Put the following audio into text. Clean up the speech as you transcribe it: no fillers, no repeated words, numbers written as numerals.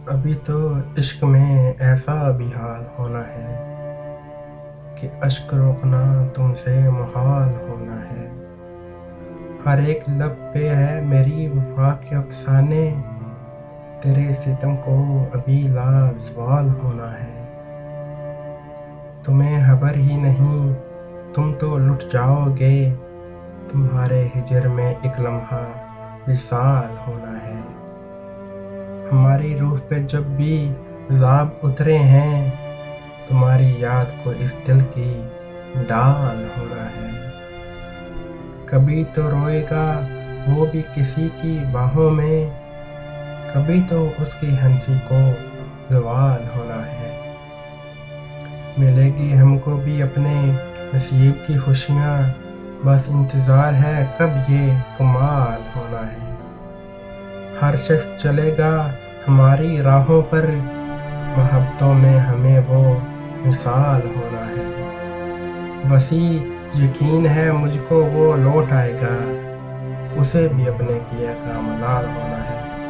ابھی تو عشق میں ایسا بھی حال ہونا ہے کہ اشک روکنا تم سے محال ہونا ہے۔ ہر ایک لب پہ ہے میری وفا کے افسانے، تیرے ستم کو ابھی لازوال ہونا ہے۔ تمہیں خبر ہی نہیں تم تو لٹ جاؤ گے، تمہارے ہجر میں ایک لمحہ وصال ہونا ہے۔ ہماری روح پہ جب بھی عذاب اترے ہیں، تمہاری یاد کو اس دل کی ڈال ہونا ہے۔ کبھی تو روئے گا وہ بھی کسی کی باہوں میں، کبھی تو اس کی ہنسی کو زوال ہونا ہے۔ ملے گی ہم کو بھی اپنے نصیب کی خوشیاں، بس انتظار ہے کب یہ کمال ہونا ہے۔ ہر شخص چلے گا ہماری راہوں پر، محبتوں میں ہمیں وہ مثال ہونا ہے۔ وسیع یقین ہے مجھ کو وہ لوٹ آئے گا، اسے بھی اپنے کیے کا ملال ہونا ہے۔